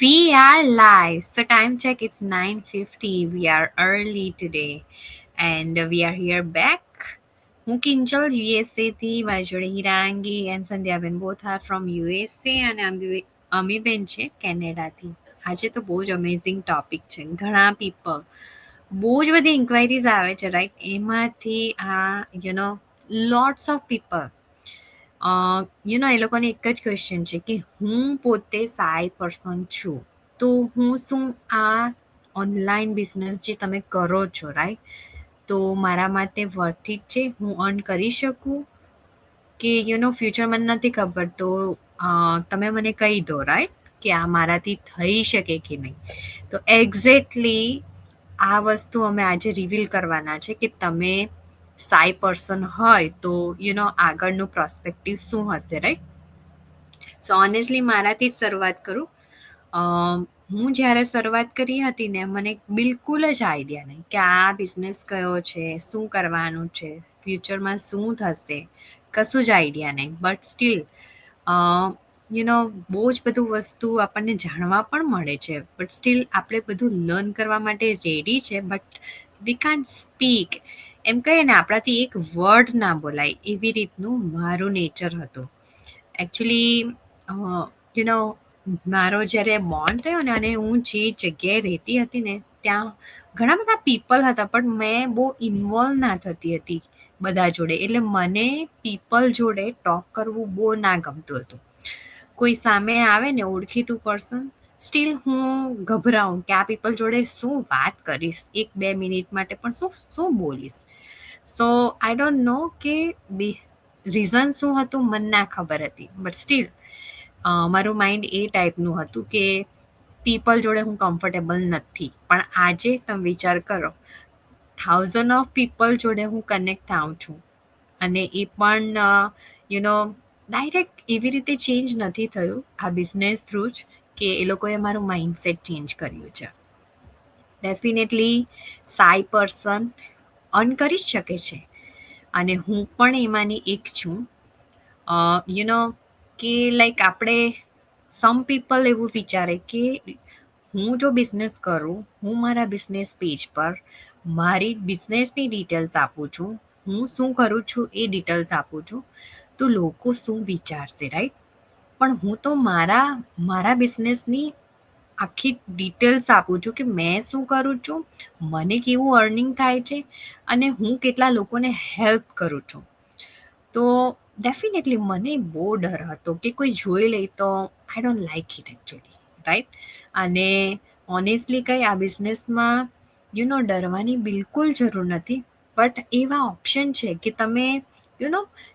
We are live. So time check, it's 9:50. We are early today. And we are here back. હું Kinjal USA થી મારી જોડે Hirangi and Sandhyaben both are from USA અને અમીબેન છે કેનેડાથી. આજે તો બહુ જ અમેઝિંગ ટોપિક છે. ઘણા પીપલ બહુ જ બધી ઇન્ક્વાયરીઝ આવે છે રાઈટ. એમાંથી આ લોટ્સ ઓફ પીપલ એ લોકોને એક જ ક્વેશ્ચન છે કે હું પોતે સાઈ પર્સન છું, તો હું શું આ ઓનલાઈન બિઝનેસ જે તમે કરો છો રાઈટ, તો મારા માટે વર્થ ઇટ છે? હું અર્ન કરી શકું કે ફ્યુચર મને નથી ખબર, તો તમે મને કહી દો રાઈટ કે આ મારાથી થઈ શકે કે નહીં. તો એક્ઝેક્ટલી આ વસ્તુ અમે આજે રિવીલ કરવાના છે કે તમે સાઈ પર્સન હોય તો આગળનું પ્રોસ્પેક્ટિવ શું હશે રાઈટ. સો ઓનેસ્ટલી મારાથી જ શરૂઆત કરું. હું જ્યારે શરૂઆત કરી હતી ને, મને બિલકુલ જ આઈડિયા નહીં કે આ બિઝનેસ કયો છે, શું કરવાનું છે, ફ્યુચરમાં શું થશે, કશું જ આઈડિયા નહીં. બટ સ્ટીલ બહુ જ બધું વસ્તુ આપણને જાણવા પણ મળે છે, બટ સ્ટીલ આપણે બધું લર્ન કરવા માટે રેડી છે, બટ વી કાન્ટ સ્પીક. એમ કહીએ ને, આપણાથી એક વર્ડ ના બોલાય, એવી રીતનું મારું નેચર હતું એકચ્યુઅલી. મારો જ્યારે બોર્ન થયો ને, અને હું જે જગ્યાએ રહેતી હતી ને, ત્યાં ઘણા બધા પીપલ હતા, પણ મેં બહુ ઇન્વોલ્વ ના થતી હતી બધા જોડે. એટલે મને પીપલ જોડે ટોક કરવું બહુ ના ગમતું હતું. કોઈ સામે આવે ને ઓળખીતું પર્સન, સ્ટીલ હું ગભરાઉં કે આ પીપલ જોડે શું વાત કરીશ, 1-2 મિનિટ માટે પણ શું બોલીશ. સો આઈ ડોન્ટ નો કે રીઝન શું હતું, મને ના ખબર હતી. બટ સ્ટીલ મારું માઇન્ડ એ ટાઈપનું હતું કે પીપલ જોડે હું કમ્ફર્ટેબલ નથી. પણ આજે તમે વિચાર કરો, 1000 ઓફ પીપલ જોડે હું કનેક્ટ થાઉં છું, અને એ પણ ડાયરેક્ટ એવી રીતે ચેન્જ નથી થયું આ બિઝનેસ થ્રુ જ, કે એ લોકોએ મારું માઇન્ડસેટ ચેન્જ કર્યું છે. ડેફિનેટલી સાઈ પર્સન અર્ન કરી જ શકે છે, અને હું પણ એમાંની એક છું. કે લાઈક આપણે સમ પીપલ એવું વિચારે કે હું જો બિઝનેસ કરું, હું મારા બિઝનેસ પેજ પર મારી બિઝનેસની ડિટેલ્સ આપું છું, હું શું કરું છું એ ડિટેલ્સ આપું છું, તો લોકો શું વિચારશે રાઈટ. પણ હું તો મારા બિઝનેસની આખી ડિટેલ્સ આપું છું કે મેં શું કરું છું, મને કેવું અર્નિંગ થાય છે, અને હું કેટલા લોકોને હેલ્પ કરું છું. તો ડેફિનેટલી મને બહુ ડર હતો કે કોઈ જોઈ લે તો I don't like it actually right. અને ઓનેસ્ટલી કંઈ આ બિઝનેસમાં ડરવાની બિલકુલ જરૂર નથી. બટ એવા ઓપ્શન છે કે તમે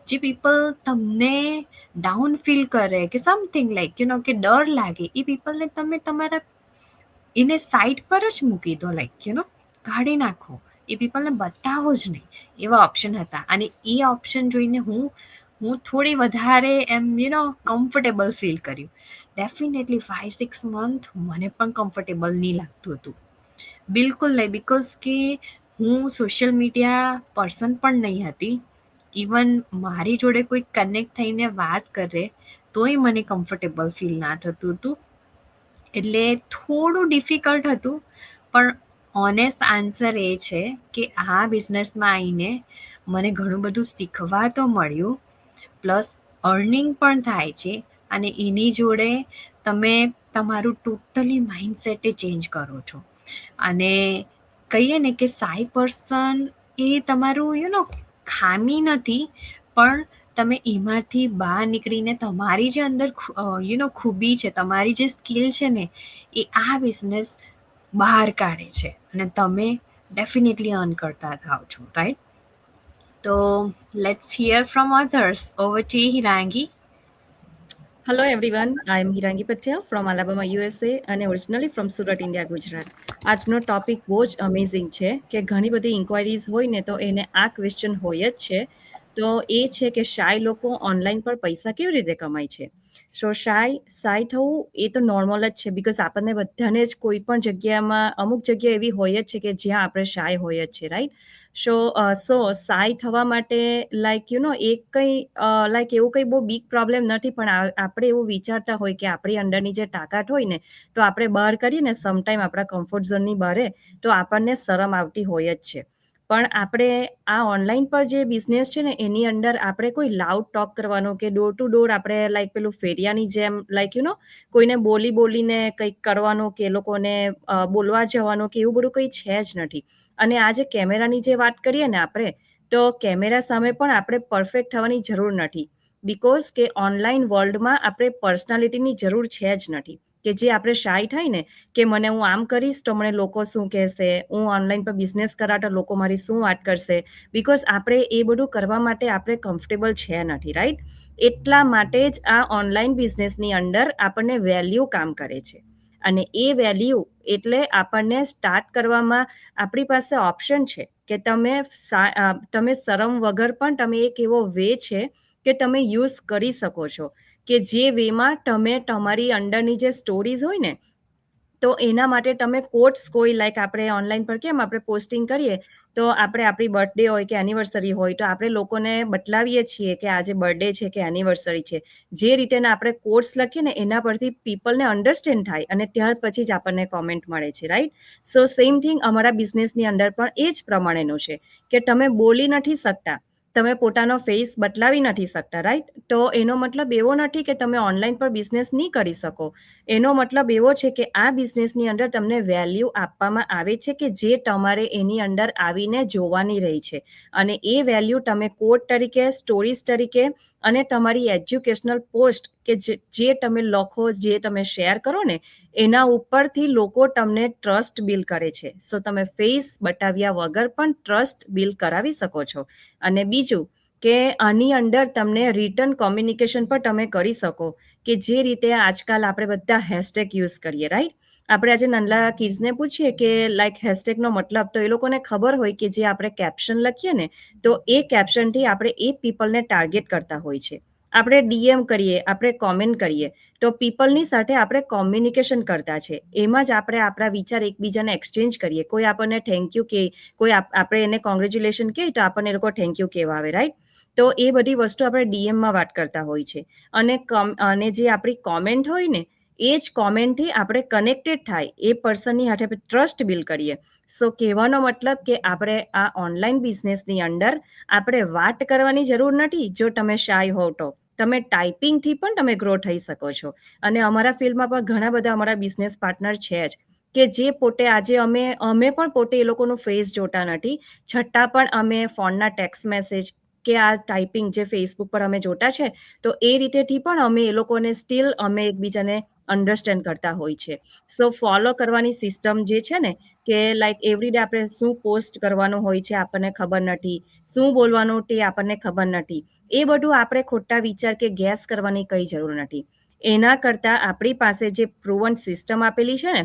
જે પીપલ તમને ડાઉન ફીલ કરે કે સમથિંગ લાઈક કે ડર લાગે, એ પીપલને તમે તમારા એને સાઈડ પર જ મૂકી દો, લાઈક કાઢી નાખો. એ પીપલને બતાવો જ નહીં. એવા ઓપ્શન હતા, અને એ ઓપ્શન જોઈને હું થોડી વધારે એમ કમ્ફર્ટેબલ ફીલ કર્યું. ડેફિનેટલી 5-6 મંથ મને પણ કમ્ફર્ટેબલ નહીં લાગતું હતું, બિલકુલ નહીં. બિકોઝ કે હું સોશિયલ મીડિયા પર્સન પણ નહીં હતી. ઇવન મારી જોડે કોઈ કનેક્ટ થઈને વાત કરે તોય મને કમ્ફર્ટેબલ ફીલ ના થતું હતું. એટલે થોડું ડિફિકલ્ટ હતું. પણ ઓનેસ્ટ આન્સર એ છે કે આ બિઝનેસમાં આવીને મને ઘણું બધું શીખવા તો મળ્યું, પ્લસ અર્નિંગ પણ થાય છે, અને એની જોડે તમે તમારું ટોટલી માઇન્ડસેટ ચેન્જ કરો છો. અને કહીએ ને કે સાઈ પર્સન એ તમારું ખામી નથી, પણ તમે એમાંથી બહાર નીકળીને તમારી જે અંદર ખૂબી છે, તમારી જે સ્કિલ છે ને, એ આ બિઝનેસ બહાર કાઢે છે, અને તમે ડેફિનેટલી અર્ન કરતા થાવ છો રાઈટ. તો let's hear from others. Over to Hirangi. Hello everyone, I am Hirangi Patel from Alabama, USA અને originally from Surat, India, Gujarat. આજનો ટોપિક બહુ જ અમેઝિંગ છે કે ઘણી બધી ઇન્ક્વાયરીઝ હોય ને તો એને આ ક્વેશ્ચન હોય જ છે. તો એ છે કે શાય લોકો ઓનલાઈન પર પૈસા કેવી રીતે કમાય છે. સો શાય થવું એ તો નોર્મલ જ છે, બિકોઝ આપણને બધાને જ કોઈ પણ જગ્યામાં અમુક જગ્યા એવી હોય જ છે કે જ્યાં આપણે શાય હોય જ છે રાઈટ. સો સાઈ થવા માટે એક કંઈ એવું કંઈ બહુ બિગ પ્રોબ્લેમ નથી, પણ આપણે એવું વિચારતા હોય કે આપણી અંદરની જે તાકાત હોય ને, તો આપણે બહાર કરીએ ને સમટાઈમ આપણા કમ્ફર્ટ ઝોનની બહાર, તો આપણને શરમ આવતી હોય જ છે. પણ આપણે આ ઓનલાઈન પર જે બિઝનેસ છે ને એની અંદર આપણે કોઈ લાઉડ ટોક કરવાનો કે ડોર ટુ ડોર આપણે પેલું ફેરિયાની જેમ કોઈને બોલીને કંઈક કરવાનું કે એ લોકોને બોલવા જવાનું કે એવું બધું કંઈ છે જ નથી. અને આ જે કેમેરાની જે વાત કરીએ ને આપણે, તો કેમેરા સામે પણ આપણે પરફેક્ટ થવાની જરૂર નથી. બિકોઝ કે ઓનલાઈન વર્લ્ડમાં આપણે પર્સનાલિટીની જરૂર છે જ નથી. કે જે આપણે શાય થાય ને કે મને હું આમ કરીશ તો મને લોકો શું કહેશે, હું ઓનલાઈન પર બિઝનેસ કરા તો લોકો મારી શું વાત કરશે, બિકોઝ આપણે એ બધું કરવા માટે આપણે કમ્ફર્ટેબલ છે નથી, રાઈટ? એટલા માટે જ આ ઓનલાઈન બિઝનેસની અંદર આપણને વેલ્યુ કામ કરે છે. અને એ વેલ્યુ એટલે આપણને સ્ટાર્ટ કરવામાં આપણી પાસે ઓપ્શન છે કે તમે શરમ વગર પણ તમે એક એવો વે છે કે તમે યુઝ કરી શકો છો, કે જે વેમાં તમે તમારી અંડરની જે સ્ટોરીઝ હોય ને, તો એના માટે તમે કોટ્સ કોઈ આપણે ઓનલાઈન પર કેમ આપણે પોસ્ટિંગ કરીએ, તો આપણે આપણી બર્થડે હોય કે એનિવર્સરી હોય તો આપણે લોકોને બતલાવીએ છીએ કે આજે બર્થડે છે કે એનિવર્સરી છે. જે રીતેના આપણે કોટ્સ લખીએ ને એના પરથી પીપલને અન્ડરસ્ટેન્ડ થાય અને ત્યાર પછી જ આપણને કોમેન્ટ મળે છે, રાઈટ? સો સેમ થિંગ અમારા બિઝનેસની અંદર પણ એ જ પ્રમાણેનું છે કે તમે બોલી નથી શકતા, તમે પોતાનો ફેસ બતલાવી નથી શકતા, રાઈટ? તો એનો મતલબ એવો નથી કે તમે ઓનલાઈન પર બિઝનેસ નહીં કરી શકો. એનો મતલબ એવો છે કે આ બિઝનેસની અંદર તમને વેલ્યુ આપવામાં આવે છે કે જે તમારે એની અંદર આવીને જોવાની રહી છે. અને એ વેલ્યુ તમે કોડ તરીકે, સ્ટોરીઝ તરીકે અને તમારી એજ્યુકેશનલ પોસ્ટ કે જે તમે લખો, જે તમે શેર કરો ને, એના ઉપરથી લોકો તમને ટ્રસ્ટ બિલ્ડ કરે છે. સો તમે ફેસ બતાવ્યા વગર પણ ટ્રસ્ટ બિલ્ડ કરાવી શકો છો. અને બીજું કે આની અંદર તમને રિટર્ન કોમ્યુનિકેશન પણ તમે કરી શકો, કે જે રીતે આજકાલ આપણે બધા હેશટેગ યુઝ કરીએ, રાઈટ? આપણે આજે નાનલા કિડ્સને પૂછીએ કે હેશટેગનો મતલબ, તો એ લોકોને ખબર હોય કે જે આપણે કેપ્શન લખીએ ને, તો એ કેપ્શનથી આપણે એ પીપલને ટાર્ગેટ કરતા હોય છે. આપણે ડીએમ કરીએ, આપણે કોમેન્ટ કરીએ, તો પીપલની સાથે આપણે કોમ્યુનિકેશન કરતા છે. એમાં જ આપણે આપણા વિચાર એકબીજાને એક્સચેન્જ કરીએ. કોઈ આપણને થેન્ક યુ કહે, કોઈ આપણે એને કોંગ્રેચ્યુલેશન કહે તો આપણને એ લોકો થેન્ક યુ કહેવા આવે, રાઈટ? તો એ બધી વસ્તુ આપણે ડીએમમાં વાત કરતા હોય છે. અને જે આપણી કોમેન્ટ હોય ને, એ જ કોમેન્ટથી આપણે કનેક્ટેડ થાય, એ પર્સનની સાથે ટ્રસ્ટ બિલ્ડ કરીએ. સો કહેવાનો મતલબ કે આપણે આ ઓનલાઈન બિઝનેસની અંદર આપણે વાત કરવાની જરૂર નથી. જો તમે શાય હોવ તો તમે ટાઈપિંગથી પણ તમે ગ્રો થઈ શકો છો. અને અમારા ફિલ્ડમાં પણ ઘણા બધા અમારા બિઝનેસ પાર્ટનર છે જ, કે જે પોતે આજે અમે પણ પોતે એ લોકોનું ફેસ જોતા નથી, છતાં પણ અમે ફોનના ટેક્સ્ટ મેસેજ કે આ ટાઈપિંગ જે ફેસબુક પર અમે જોતા છે, તો એ રીતેથી પણ અમે એ લોકોને સ્ટીલ અમે એકબીજાને અન્ડરસ્ટેન્ડ કરતા હોય છે. સો ફોલો કરવાની સિસ્ટમ જે છે ને, કે એવરીડે આપણે શું પોસ્ટ કરવાનું હોય છે આપણને ખબર નથી, શું બોલવાનું તે આપણને ખબર નથી. એ બધું આપણે ખોટા વિચાર કે ગેસ કરવાની કઈ જરૂર નથી. એના કરતાં આપણી પાસે જે પ્રુવન સિસ્ટમ આપેલી છે ને,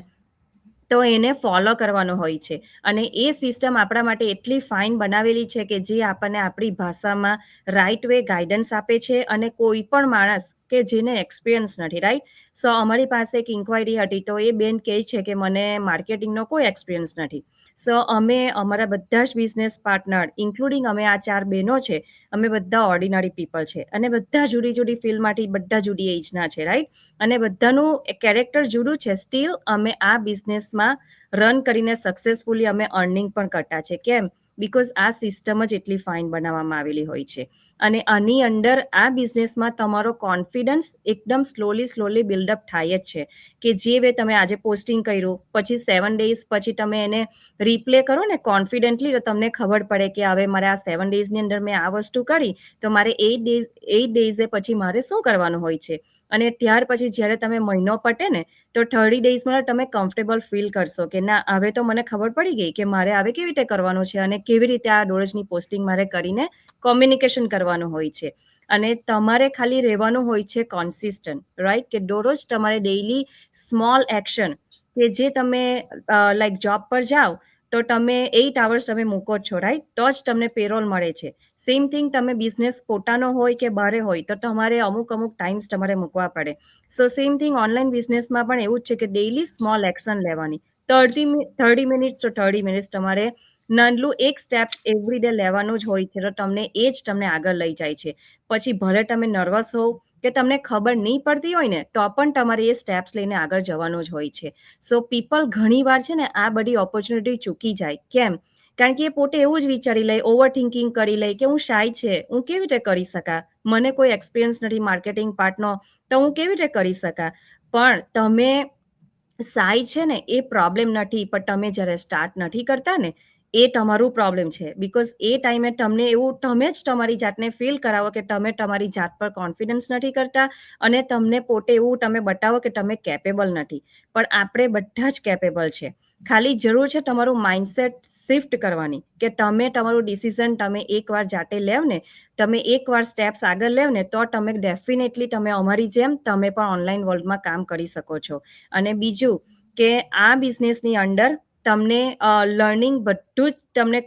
તો એને ફોલો કરવાનો હોય છે. અને એ સિસ્ટમ આપણા માટે એટલી ફાઇન બનાવેલી છે કે જે આપણને આપણી ભાષામાં રાઈટ વે ગાઈડન્સ આપે છે. અને કોઈ પણ માણસ કે જેને એક્સપિરિયન્સ નથી, રાઈટ? સો અમારી પાસે એક ઇન્ક્વાયરી હતી, તો એ બેન કહે છે કે મને માર્કેટિંગનો કોઈ એક્સપિરિયન્સ નથી. સો અમે અમારા બધા જ બિઝનેસ પાર્ટનર ઇન્ક્લુડિંગ અમે આ 4 બહેનો છે, અમે બધા ઓર્ડિનરી પીપલ છે અને બધા જુદી જુદી ફિલ્ડમાંથી, બધા જુદી એજના છે, રાઈટ? અને બધાનું કેરેક્ટર જુદું છે. સ્ટીલ અમે આ બિઝનેસમાં રન કરીને સક્સેસફુલી અમે અર્નિંગ પણ કરતા છે. કેમ? બિકોઝ આ સિસ્ટમ જ એટલી ફાઇન બનાવવામાં આવેલી હોય છે. અને આની અંદર આ બિઝનેસમાં તમારો કોન્ફિડન્સ એકદમ સ્લોલી બિલ્ડઅપ થાય જ છે. કે જે વે તમે આજે પોસ્ટિંગ કર્યું, પછી 7 ડેઝ પછી તમે એને રિપ્લે કરો ને કોન્ફિડન્ટલી, તો તમને ખબર પડે કે હવે મારે આ 7 ડેઝની અંદર મેં આ વસ્તુ કરી, તો મારે 8 ડેઝે પછી મારે શું કરવાનું હોય છે. અને ત્યાર પછી જ્યારે તમે મહિનો પટે ને, તો 30 ડેઝમાં તમે કમ્ફર્ટેબલ ફીલ કરશો કે ના, હવે તો મને ખબર પડી ગઈ કે મારે હવે કેવી રીતે કરવાનું છે અને કેવી રીતે આ દરરોજની પોસ્ટિંગ મારે કરીને કોમ્યુનિકેશન કરવાનું હોય છે. અને તમારે ખાલી રહેવાનું હોય છે કોન્સિસ્ટન્ટ, રાઈટ? કે દરરોજ તમારે ડેઈલી સ્મોલ એક્શન, કે જે તમે જોબ પર જાઓ તો તમે 8 અવર્સ તમે મૂકો છો, રાઈટ? તો જ તમને પેરોલ મળે છે. સેમ થિંગ તમે બિઝનેસ પોતાનો હોય કે બારે હોય, તો તમારે અમુક ટાઈમ્સ તમારે મૂકવા પડે. સો સેમ થિંગ ઓનલાઈન બિઝનેસમાં પણ એવું જ છે કે ડેઈલી સ્મોલ એક્શન લેવાની. 30 મિનિટ્સ તો 30 મિનિટ્સ તમારે નાનલું એક સ્ટેપ્સ એવરી ડે લેવાનું જ હોય છે, તો તમને એ જ તમને આગળ લઈ જાય છે. પછી ભલે તમે નર્વસ હોવ કે તમને ખબર નહીં પડતી હોય ને, તો પણ તમારે એ સ્ટેપ્સ લઈને આગળ જવાનું જ હોય છે. સો પીપલ ઘણી વાર છે ને આ બધી ઓપોર્ચ્યુનિટી ચૂકી જાય. કેમ? કારણ કે એ પોતે એવું જ વિચારી લે, ઓવર થિંકિંગ કરી લે કે હું શાય છે, હું કેવી રીતે કરી શકા, મને કોઈ એક્સપિરિયન્સ નથી માર્કેટિંગ પાર્ટનો, તો હું કેવી રીતે કરી શકા. પણ તમે સાય છે ને એ પ્રોબ્લેમ નથી, પણ તમે જ્યારે સ્ટાર્ટ નથી કરતા ને એ તમારું પ્રોબ્લેમ છે. બિકોઝ એ ટાઈમે તમને એવું તમે જ તમારી જાતને ફીલ કરાવો કે તમે તમારી જાત પર કોન્ફિડન્સ નથી કરતા, અને તમને પોતે એવું તમે બતાવો કે તમે કેપેબલ નથી. પણ આપણે બધા જ કેપેબલ છે. ખાલી જરૂર છે તમારું માઇન્ડસેટ શિફ્ટ કરવાની, કે તમે તમારું ડિસિઝન તમે એકવાર જાતે લેવ ને, તમે એકવાર સ્ટેપ્સ આગળ લેવ ને, તો તમે ડેફિનેટલી તમે અમારી જેમ તમે પણ ઓનલાઈન વર્લ્ડમાં કામ કરી શકો છો. અને બીજું કે આ બિઝનેસની અંદર તમને લર્નિંગ બધું જ તમને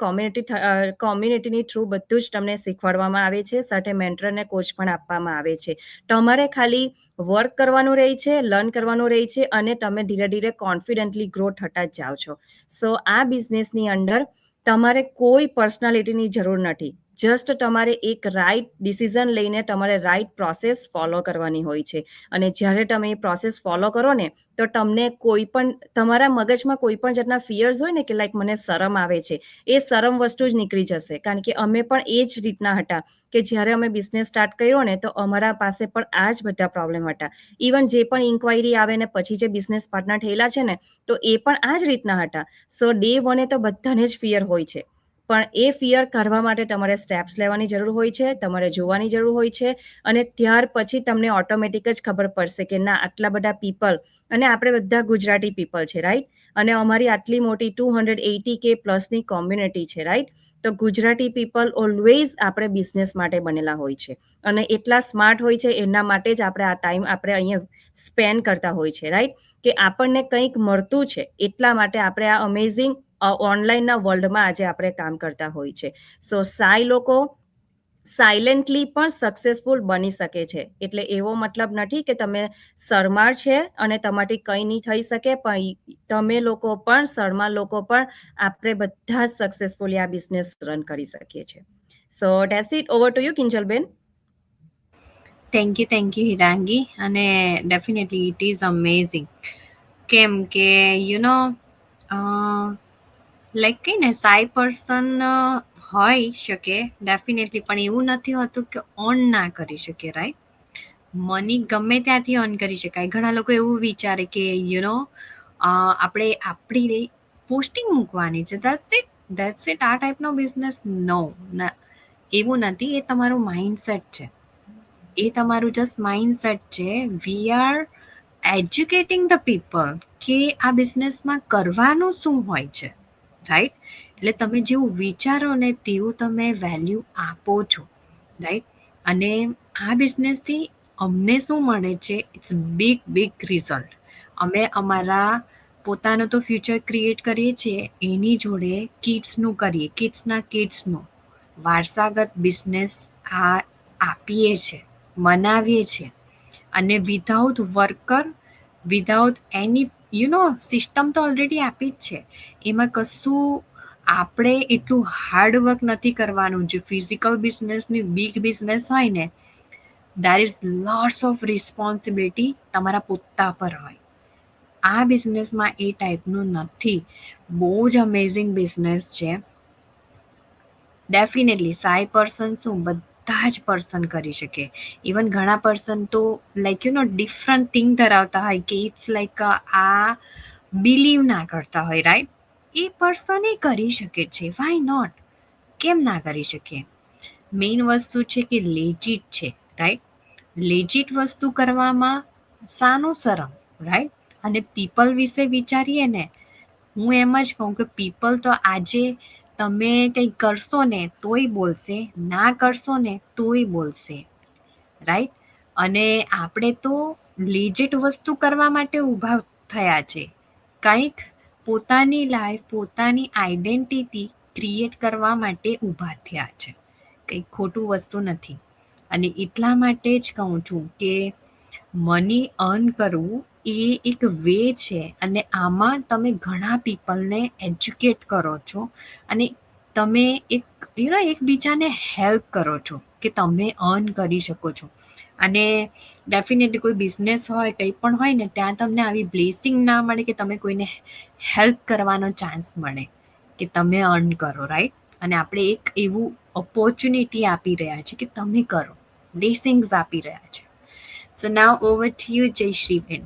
કોમ્યુનિટીની થ્રુ બધું જ તમને શીખવાડવામાં આવે છે. સાથે મેન્ટર અને કોચ પણ આપવામાં આવે છે. તમારે ખાલી વર્ક કરવાનું રહે છે, લર્ન કરવાનું રહે છે, અને તમે ધીરે ધીરે કોન્ફિડન્ટલી ગ્રો થતા જ જાઓ છો. સો આ બિઝનેસની અંદર તમારે કોઈ પર્સનાલિટીની જરૂર નથી. જસ્ટ તમારે એક રાઈટ ડિસિઝન લઈને તમારે રાઈટ પ્રોસેસ ફોલો કરવાની હોય છે. અને જ્યારે તમે એ પ્રોસેસ ફોલો કરો ને, તો તમને કોઈ પણ તમારા મગજમાં કોઈ પણ જાતના ફિયર્સ હોય ને, કે લાઈક મને શરમ આવે છે, એ શરમ વસ્તુ જ નીકળી જશે. કારણ કે અમે પણ એ જ રીતના હતા કે જ્યારે અમે બિઝનેસ સ્ટાર્ટ કર્યો ને, તો અમારા પાસે પણ આ જ બધા પ્રોબ્લેમ હતા. ઇવન જે પણ ઇન્ક્વાયરી આવે ને પછી જે બિઝનેસ પાર્ટનર થયેલા છે ને, તો એ પણ આ જ રીતના હતા. સો ડે વને તો બધાને જ ફિયર હોય છે, પણ એ ફિયર કાઢવા માટે તમારે સ્ટેપ્સ લેવાની જરૂર હોય છે, તમારે જોવાની જરૂર હોય છે. અને ત્યાર પછી તમને ઓટોમેટિક જ ખબર પડશે કે ના, આટલા બધા પીપલ, અને આપણે બધા ગુજરાતી પીપલ છે, રાઈટ? અને અમારી આટલી મોટી 280K પ્લસની કોમ્યુનિટી છે, રાઈટ? તો ગુજરાતી પીપલ ઓલવેઝ આપણે બિઝનેસ માટે બનેલા હોય છે, અને એટલા સ્માર્ટ હોય છે. એના માટે જ આપણે આ ટાઈમ આપણે અહીંયા સ્પેન્ડ કરતા હોય છે, રાઈટ? કે આપણને કંઈક મળતું છે, એટલા માટે આપણે આ અમેઝિંગ ઓનલાઈનના વર્લ્ડમાં આજે આપણે કામ કરતા હોય છે. સો સાય લોકો સાયલેન્ટલી પણ સક્સેસફુલ બની શકે છે. એટલે એવો મતલબ નથી કે તમે શરમાળ છે અને તમારાથી કંઈ નહીં થઈ શકે, પણ તમે લોકો પણ શરમાળ લોકો પણ આપણે બધા જ સક્સેસફુલી આ બિઝનેસ રન કરી શકીએ છીએ. So that's it. Over to you, Kinjalben. Thank you Hirangi. અને ડેફિનેટલી ઇટ ઇઝ અમેઝિંગ. કેમ કે લાઈક કઈ ને, સાઈ પર્સન હોય શકે ડેફિનેટલી, પણ એવું નથી હોતું કે ઓન ના કરી શકે, રાઈટ? મની ગમે ત્યાંથી અર્ન કરી શકાય. ઘણા લોકો એવું વિચારે કે આપણે આપણી પોસ્ટિંગ મૂકવાની છે, ધેટ્સ ઇટ, આ ટાઈપનો બિઝનેસ. નો, એવું નથી. એ તમારું માઇન્ડસેટ છે, એ તમારું જસ્ટ માઇન્ડસેટ છે. We are educating the people કે આ બિઝનેસમાં કરવાનું શું હોય છે, રાઈટ? એટલે તમે જેવું વિચારો ને તેવું તમે વેલ્યુ આપો છો, રાઈટ? અને આ બિઝનેસથી અમને શું મળે છે? It's big big result. અમે અમારા પોતાનું તો ફ્યુચર ક્રિએટ કરીએ છીએ, એની જોડે કિડ્સનું કરીએ, કિડ્સનું વારસાગત બિઝનેસ આ આપીએ છીએ, બનાવીએ છીએ. અને વિધાઉટ વર્કર, વિધાઉટ એની સિસ્ટમ તો ઓલરેડી આપી જ છે. એમાં કશું આપણે એટલું હાર્ડવર્ક નથી કરવાનું. જે ફિઝિકલ બિઝનેસની બિગ બિઝનેસ હોય ને, there is lots of responsibility તમારા પોતા પર હોય. આ બિઝનેસમાં એ ટાઈપનું નથી. બહુ જ અમેઝિંગ બિઝનેસ છે. ડેફિનેટલી સાઈ પર્સન શું, બધા જ પર્સન કરી શકે. ઇવન ઘણા પર્સન તો લાઈક ડિફરન્ટ થિંગ ધરાવતા હોય કે ઇટ્સ લાઈક આ બિલીવ ના કરતા હોય, રાઈટ? એ પર્સન એ કરી શકે છે. Why not? કેમ ના કરી શકે? મેઇન વસ્તુ છે કે લેજિટ છે, રાઈટ? લેજિટ વસ્તુ કરવામાં સાનું શરમ, રાઈટ? અને પીપલ વિશે વિચારીએ ને, હું એમ જ કહું કે પીપલ તો આજે તમે કંઈ કરશો ને તોય બોલશે, ના કરશો ને તોય બોલશે, રાઈટ? અને આપણે તો લેજિટ વસ્તુ કરવા માટે ઊભા થયા છે. કંઈક પોતાની લાઈફ, પોતાની આઈડેન્ટિટી ક્રિએટ કરવા માટે ઊભા થયા છે. કંઈક ખોટું વસ્તુ નથી. અને એટલા માટે જ કહું છું કે મની અર્ન કરવું એ એક વે છે અને આમાં તમે ઘણા પીપલને એજ્યુકેટ કરો છો અને તમે એકબીજાને હેલ્પ કરો છો કે તમે અર્ન કરી શકો છો. અને ડેફિનેટલી કોઈ બિઝનેસ હોય કંઈ પણ હોય ને ત્યાં તમને આવી બ્લેસિંગ ના મળે કે તમે કોઈને હેલ્પ કરવાનો ચાન્સ મળે કે તમે અર્ન કરો, રાઈટ? અને આપણે એક એવું ઓપોર્ચ્યુનિટી આપી રહ્યા છે કે તમે કરો, બ્લેસિંગ્સ આપી રહ્યા છે. So now over to you, Jayshreeben.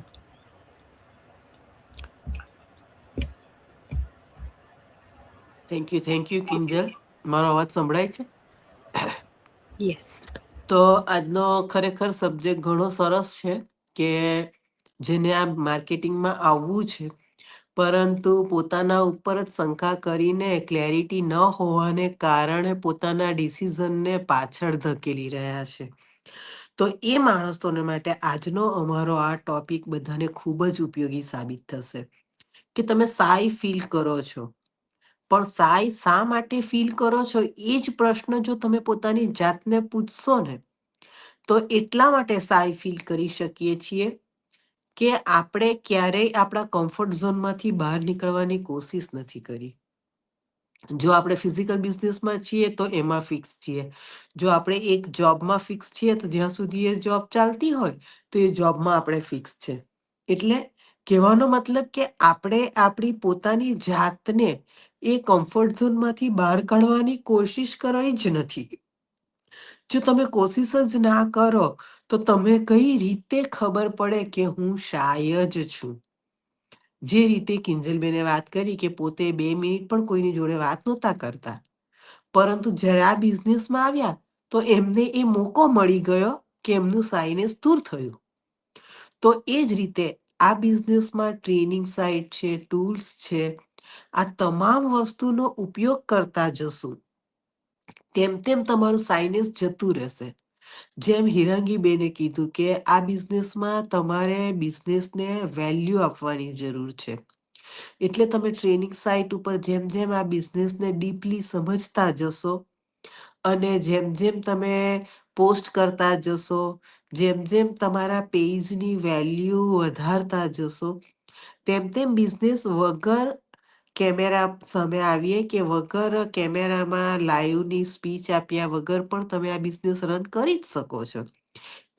Thank you Kinjal. મારો અવાજ સંભળાય છે? યસ. તો આજનો ખરેખર સબ્જેક્ટ ઘણો સરસ છે કે જેને આ માર્કેટિંગમાં આવવું છે, પરંતુ પોતાના ઉપર જ શંકા કરીને ક્લેરિટી ન હોવાને કારણે પોતાના ડિસિઝનને પાછળ ધકેલી રહ્યા છે. તો એ માણસોને માટે આજનો અમારો આ ટોપિક બધાને ખૂબ જ ઉપયોગી સાબિત થશે કે તમે સાઈ ફીલ કરો છો, પણ સાઈ શા માટે ફીલ કરો છો એ જ પ્રશ્ન જો તમે પોતાની જાતને પૂછશો ને, તો એટલા માટે સાઈ ફીલ કરી શકીએ છીએ કે આપણે ક્યારેય આપણા કમ્ફર્ટ ઝોનમાંથી બહાર નીકળવાની કોશિશ નથી કરી. જો આપણે ફિઝિકલ બિઝનેસમાં છીએ તો એમાં ફિક્સ છીએ. જો આપણે એક જોબમાં ફિક્સ છીએ તો જ્યાં સુધી એ જોબ ચાલતી હોય તો એ જોબમાં આપણે ફિક્સ છે. એટલે કહેવાનો મતલબ કે આપણે આપણી પોતાની જાતને એ કમ્ફર્ટ ઝોનમાંથી બહાર કાઢવાની કોશિશ કરી જ નથી. જો તમે કોશિશ જ ના કરો તો તમે કઈ રીતે ખબર પડે કે હું શાય જ છું? જે રીતે કિંજલબેને વાત કરી કે પોતે 2 મિનિટ પણ કોઈની જોડે વાત નહોતા કરતા, પરંતુ જ્યારે આ બિઝનેસમાં આવ્યા તો એમને એ મોકો મળી ગયો કે એમનું સાઇનેસ દૂર થયું. તો એ જ રીતે આ બિઝનેસમાં ટ્રેનિંગ સાઇટ છે, ટૂલ્સ છે, આ તમામ વસ્તુનો ઉપયોગ કરતા જશો તેમ તેમ તમારું સાઇનેસ જતું રહેશે. જેમ હિરંગી બેને કીધું કે આ બિઝનેસમાં તમારે બિઝનેસને વેલ્યુ આપવાની જરૂર છે. એટલે તમે ટ્રેનિંગ સાઇટ ઉપર જેમ જેમ આ બિઝનેસને ડીપલી સમજતા જશો અને જેમ જેમ તમે પોસ્ટ કરતા જશો, જેમ જેમ તમારા પેજની વેલ્યુ વધારતા જશો, તેમ તેમ બિઝનેસ વગર કેમેરા સામે આવીએ કે વગર કેમેરામાં લાઈવની સ્પીચ આપ્યા વગર પણ તમે આ બિઝનેસ રન કરી જ શકો છો.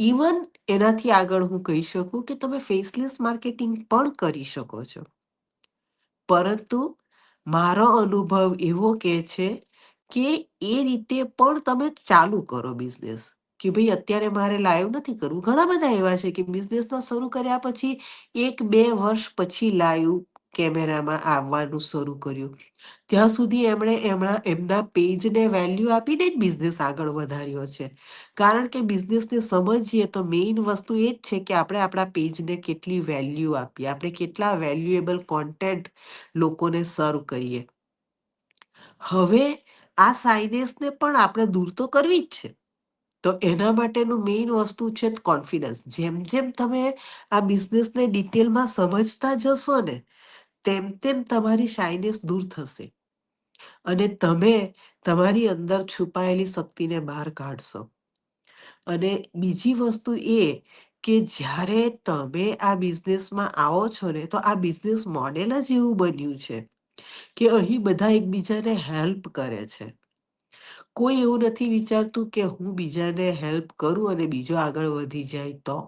ઇવન એનાથી આગળ હું કહી શકું કે તમે ફેસલેસ માર્કેટિંગ પણ કરી શકો છો. પરંતુ મારો અનુભવ એવો કે છે કે એ રીતે પણ તમે ચાલુ કરો બિઝનેસ. કે ભાઈ અત્યારે મારે લાઈવ નથી કરવું. ઘણા બધા એવા છે કે બિઝનેસ શરૂ કર્યા પછી 1-2 વર્ષ પછી લાઈવ કેમેરામાં આવવાનું શરૂ કર્યું. ત્યાં સુધી એમના પેજને વેલ્યુ આપીને જ બિઝનેસ આગળ વધાર્યો છે. કારણ કે બિઝનેસને સમજીએ તો મેઇન વસ્તુ એ જ છે કે આપણે આપણા પેજને કેટલી વેલ્યુ આપીએ, આપણે કેટલા વેલ્યુએબલ કોન્ટેન્ટ લોકોને સર્વ કરીએ. હવે આ સાઇનેસને પણ આપણે દૂર તો કરવી જ છે. તો એના માટેનું મેઇન વસ્તુ છે કોન્ફિડન્સ. જેમ જેમ તમે આ બિઝનેસને ડિટેલમાં સમજતા જશો ને, તેમ તેમ તમારી શાઇનેસ દૂર થશે અને તમે તમારી અંદર છુપાયેલી શક્તિને બહાર કાઢશો. અને બીજી વસ્તુ એ કે જ્યારે તમે આ બિઝનેસમાં આવો છો ને, તો આ બિઝનેસ મોડેલ જ એવું બન્યું છે કે અહીં બધા એકબીજાને હેલ્પ કરે છે. કોઈ એવું નથી વિચારતું કે હું બીજાને હેલ્પ કરું અને બીજો આગળ વધી જાય તો.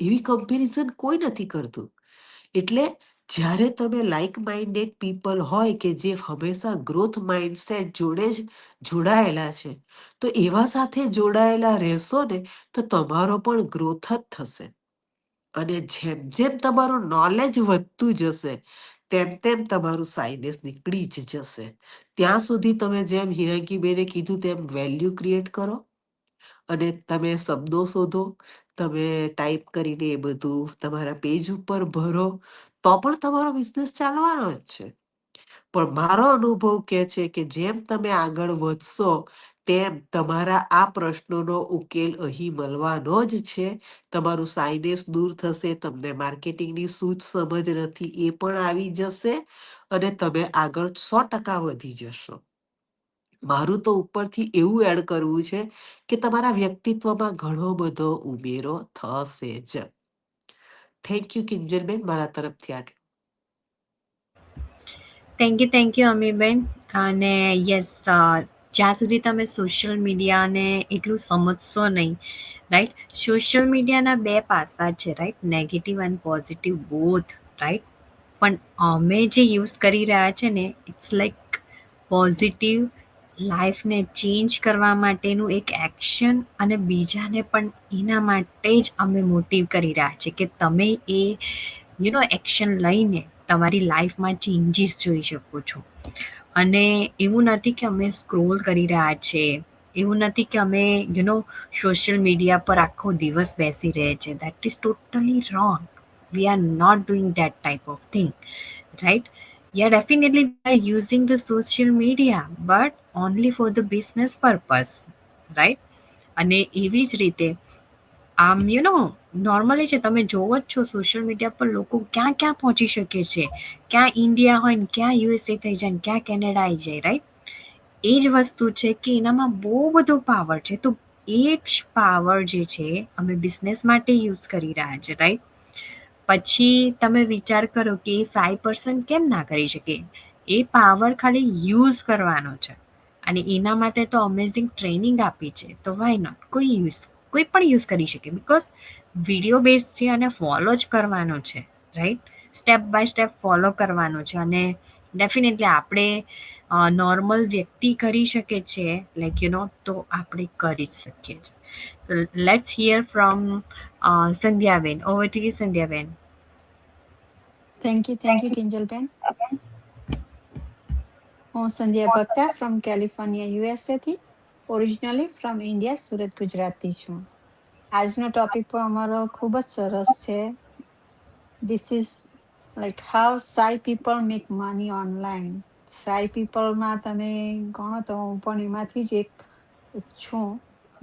એવી કમ્પેરિઝન કોઈ નથી કરતું. એટલે જ્યારે તમે લાઇક માઇન્ડેડ પીપલ હોય કે જે હંમેશા ગ્રોથ માઇન્ડસેટ જોડે જ જોડાયેલા છે, તો એવા સાથે જોડાયેલા રહેશો ને તો તમારો પણ ગ્રોથ જ થશે. અને જેમ જેમ તમારું નોલેજ વધતું જશે તેમ તેમ તમારું સાઇનેસ નીકળી જ જશે. ત્યાં સુધી તમે જેમ હિરંગીબેને કીધું તેમ વેલ્યુ ક્રિએટ કરો અને તમે શબ્દો શોધો, તમે ટાઈપ કરીને એ બધું તમારા પેજ ઉપર ભરો, તો પણ તમારો બિઝનેસ ચાલવાનો જ છે. પણ મારો અનુભવ કે છે કે જેમ તમે આગળ વધશો તેમ તમારા આ પ્રશ્નોનો ઉકેલ અહીં મળવાનો જ છે. તમારું સાઇનેસ દૂર થશે, તમને માર્કેટિંગની સૂઝ સમજ નથી એ પણ આવી જશે અને તમે આગળ 100% વધી જશો. મારું તો ઉપરથી એવું એડ કરવું છે કે તમારા વ્યક્તિત્વમાં ઘણો બધો ઉમેરો થશે જ. થેન્ક યુ કિંજલબેન, મારા તરફથી આટલું. Thank you Amiben. અને યસ, જ્યાં સુધી તમે સોશિયલ મીડિયાને એટલું સમજશો નહીં, રાઈટ? સોશિયલ મીડિયાના બે પાસા છે, right? Negative and positive both, right? પણ અમે જે યુઝ કરી રહ્યા છે ને, ઇટ્સ લાઈક પોઝિટિવ, લાઈફને ચેન્જ કરવા માટેનું એક એક્શન, અને બીજાને પણ એના માટે જ અમે મોટિવ કરી રહ્યા છે કે તમે એ એક્શન લઈને તમારી લાઈફમાં ચેન્જીસ જોઈ શકો છો. અને એવું નથી કે અમે સ્ક્રોલ કરી રહ્યા છે, એવું નથી કે અમે સોશિયલ મીડિયા પર આખો દિવસ બેસી રહે છે. That is totally wrong. We are not doing that type of thing, right? Yeah, definitely we are using the social media, but only for the business purpose, right? અને એવી જ રીતે આમ નોર્મલી છે, તમે જોવો જ છો સોશિયલ મીડિયા પર લોકો ક્યાં ક્યાં પહોંચી શકે છે. ક્યાં ઇન્ડિયા હોય ને ક્યાં યુએસએ થઈ જાય ને ક્યાં કેનેડા આવી જાય, રાઈટ? એ જ વસ્તુ છે કે એનામાં બહુ બધો પાવર છે. તો એ જ પાવર જે છે અમે બિઝનેસ માટે યુઝ કરી રહ્યા છે, રાઈટ? પછી તમે વિચાર કરો કે 5% કેમ ના કરી શકે? એ પાવર ખાલી યુઝ કરવાનો છે, અને એના માટે તો અમેઝિંગ ટ્રેનિંગ આપી છે. તો વાય નોટ? કોઈ પણ યુઝ કરી શકે, બિકોઝ વિડીયો બેઝ છે અને ફોલો જ કરવાનો છે, right? Step by step follow કરવાનો છે. અને ડેફિનેટલી આપણે નોર્મલ વ્યક્તિ કરી શકે છે, લાઈક તો આપણે કરી જ શકીએ છીએ. So let's hear from Sandhyaben. Over to you, Sandhyaben. Thank you, Kinjalben. હું સંધ્યા ભક્તા ફ્રોમ કેલિફોર્નિયા યુએસએ થી, ઓરિજિનલી ફ્રોમ ઇન્ડિયા, સુરત ગુજરાતથી છું. આજનો ટોપિક પણ અમારો ખૂબ જ સરસ છે. This is like how Sai people make money online. Sai પીપલમાં તમે ગણો તો હું પણ એમાંથી જ એક છું,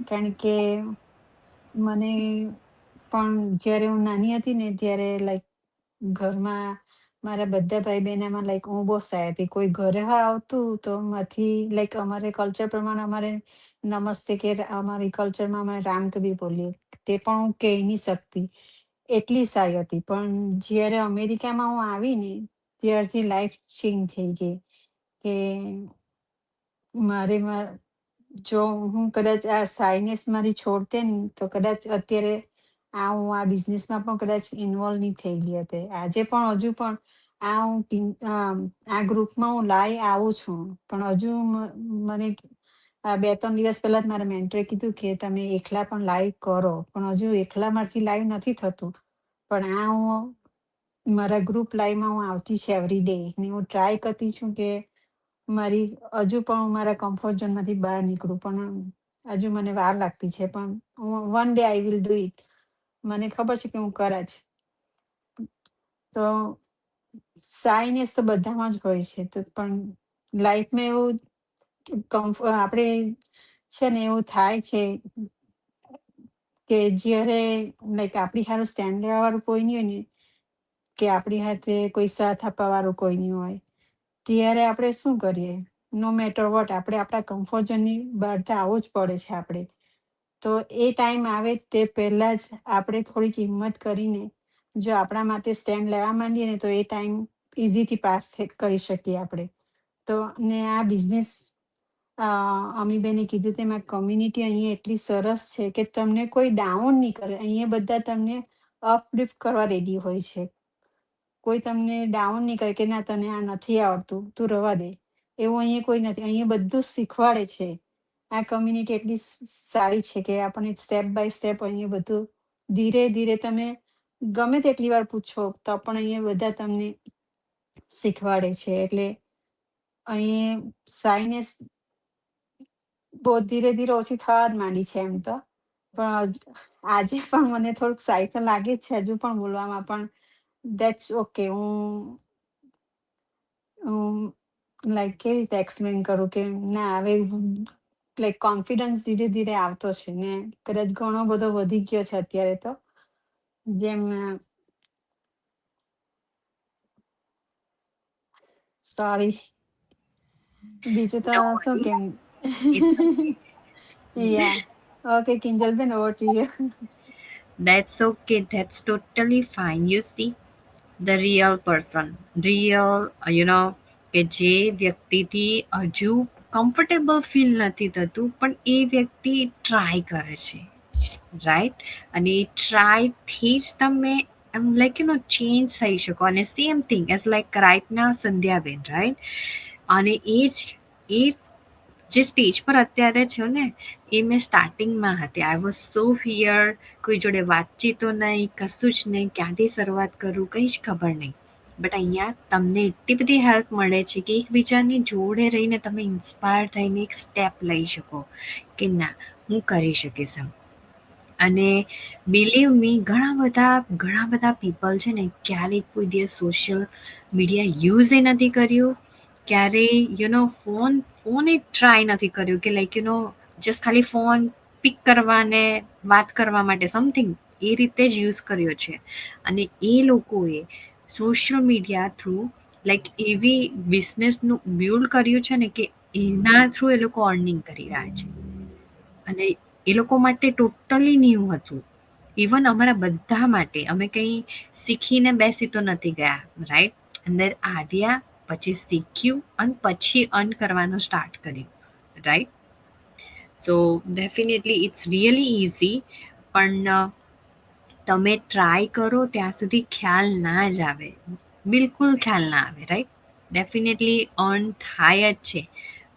કારણ કે મને પણ જ્યારે હું નાની હતી ને ત્યારે લાઈક ઘરમાં મારા બધા ભાઈ બહેનમાં લાઈક હું બહુ સાઈ હતી. કોઈ ઘરે આવતું તો માંથી લાઈક અમારે કલ્ચર પ્રમાણે અમારે નમસ્તે કે અમારી કલ્ચરમાં અમે રામ કબીર બોલીએ, તે પણ હું કહી નહીં શકતી, એટલી સાઈ હતી. પણ જ્યારે અમેરિકામાં હું આવી ને ત્યારથી લાઈફ ચેન્જ થઈ ગઈ. કે જો હું કદાચ આ સાયન્સ મારી છોડતે ને તો કદાચ અત્યારે હું આ બિઝનેસમાં પણ કદાચ ઇન્વોલ્વ નહીં થયેલી હતી. આજે પણ હજુ પણ આ ગ્રુપમાં હું લાઈ આવું છું, પણ હજુ મને 2-3 દિવસ પહેલા જ મારા મેન્ટરે કીધું કે તમે એકલા પણ લાઈવ કરો, પણ હજુ એકલામાંથી લાઈવ નથી થતું. પણ હું મારા ગ્રુપ લાઈવમાં હું આવતી છે એવરી ડે, ને હું ટ્રાય કરતી છું કે મારી હજુ પણ હું મારા કમ્ફર્ટ ઝોનમાંથી બહાર નીકળું, પણ હજુ મને વાર લાગતી છે. પણ હું one day I will do it. મને ખબર છે કે હું કરા જ. તો સાઈનેસ તો બધામાં જ હોય છે, તો પણ લાઈફમાં એવું આપણે છે ને એવું થાય છે કે જ્યારે લાઈક આપણી હારું સ્ટેન્ડ લેવા વાળું કોઈ નહીં હોય ને, કે આપણી હાથે કોઈ સાથ આપવા વાળું કોઈ નહીં હોય, ત્યારે આપણે શું કરીએ? નો મેટર વોટ, આપણે આપણા કમ્ફર્ટ ઝોનની બહાર તો આવવું જ પડે છે આપણે. તો એ ટાઈમ આવે તે પહેલા જ આપણે થોડીક હિંમત કરીને જો આપણા માટે સ્ટેન્ડ લેવા માંડીએ ને તો એ ટાઈમ ઇઝીથી પાસ કરી શકીએ આપણે. તો ને આ બિઝનેસ અમીબેને કીધું તેમ આ કમ્યુનિટી અહીંયા એટલી સરસ છે કે તમને કોઈ ડાઉન નહીં કરે. અહીંયા બધા તમને અપલિફ્ટ કરવા રેડી હોય છે. કોઈ તમને ડાઉન નહીં કરે કે ના તને આ નથી આવડતું, તું રવા દે, એવું અહીંયા કોઈ નથી. અહીંયા બધું જ શીખવાડે છે. આ કમ્યુનિટી એટલી સારી છે કે આપણને સ્ટેપ બાય સ્ટેપ અહીંયા બધું ધીરે ધીરે તમે ગમે તેટલી વાર પૂછો તો પણ અહીંયા બધા તમને શીખવાડે છે. એટલે અહીંયા સાયન્સ બહુ ધીરે ધીરે ઓછી થવા જ માંડી છે એમ તો. પણ આજે પણ મને થોડુંક સાઈ તો લાગે જ છે હજુ પણ બોલવામાં, પણ દેટ્સ ઓકે. હું લાઈક કેવી રીતે એક્સપ્લેન કરું કે ના હવે લાઈક કોન્ફિડન્સ ધીરે ધીરે આવતો છે ને કદાચ ઘણો બધો વધી ગયો છે અત્યારે તો. જેમ સોરી, બીજું તો No શું worries. કેમ. It's okay. Yeah okay Kinjalben, over to you. That's okay. That's totally fine. You see, the real person, કે જે વ્યક્તિથી હજુ કમ્ફર્ટેબલ ફીલ નથી થતું પણ એ વ્યક્તિ ટ્રાય કરે છે, રાઈટ? અને એ ટ્રાયથી જ તમે એમ ચેન્જ થઈ શકો. અને સેમ થિંગ એઝ રાઈટ ના સંધ્યાબેન, રાઈટ? અને એ જે સ્ટેજ પર અત્યારે છે ને, એ મેં સ્ટાર્ટિંગમાં હતી. આઈ વોઝ સો ફિયર, કોઈ જોડે વાતચીતો નહીં, કશું જ નહીં, ક્યાંથી શરૂઆત કરું કંઈ જ ખબર નહીં. બટ અહીંયા તમને એટલી બધી હેલ્પ મળે છે કે એકબીજાની જોડે રહીને તમે ઇન્સ્પાયર થઈને એક સ્ટેપ લઈ શકો કે ના, હું કરી શકીશ એમ. અને બિલીવ મી, ઘણા બધા પીપલ છે ને, ક્યારેય કોઈ દિવસ સોશિયલ મીડિયા યુઝ એ નથી કર્યું, ક્યારેય ફોન એ ટ્રાય નથી કર્યું કે જસ્ટ ખાલી ફોન પિક કરવાને વાત કરવા માટે સમથિંગ એ રીતે જ યુઝ કર્યો છે. અને એ લોકોએ સોશિયલ મીડિયા થ્રુ એવી બિઝનેસનું બિલ્ડ કર્યું છે ને કે એના થ્રુ એ લોકો અર્નિંગ કરી રહ્યા છે. અને એ લોકો માટે ટોટલી ન્યૂ હતું. ઇવન અમારા બધા માટે. અમે કંઈ શીખીને બેસી તો નથી ગયા, રાઈટ? અંદર આવ્યા, પછી શીખ્યું અને પછી અર્ન કરવાનું સ્ટાર્ટ કર્યું, right? So definitely it's really easy, પણ તમે ટ્રાય કરો ત્યાં સુધી ખ્યાલ ના જ આવે, બિલકુલ ખ્યાલ ના આવે, રાઈટ? ડેફિનેટલી અર્ન થાય જ છે,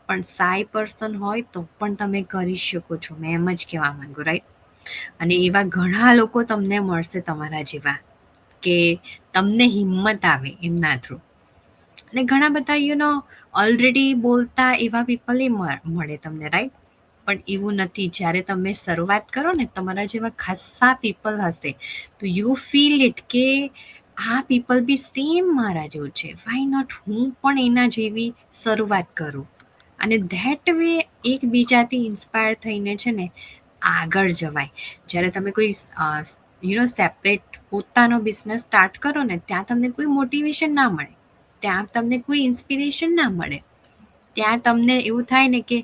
પણ 100% હોય તો પણ તમે કરી શકો છો. મેં એમ જ કહેવા માંગુ, રાઈટ? અને એવા ઘણા લોકો તમને મળશે તમારા જેવા, કે તમને હિંમત આવે એમના થ્રુ. અને ઘણા બધા ઓલરેડી બોલતા એવા પીપલ મળે તમને, રાઈટ? પણ એવું નથી. જ્યારે તમે શરૂઆત કરો ને, તમારા જેવા ખાસ્સા પીપલ હશે, તો યુ ફીલ ઇટ કે આ પીપલ બી સેમ મારા જેવું છે, વાય નોટ હું પણ એના જેવી શરૂઆત કરું. અને ધેટ વે એકબીજાથી ઇન્સ્પાયર થઈને છે ને આગળ જવાય. જ્યારે તમે કોઈ સેપરેટ પોતાનો બિઝનેસ સ્ટાર્ટ કરો ને, ત્યાં તમને કોઈ મોટિવેશન ના મળે, ત્યાં તમને કોઈ ઇન્સ્પિરેશન ના મળે. ત્યાં તમને એવું થાય ને કે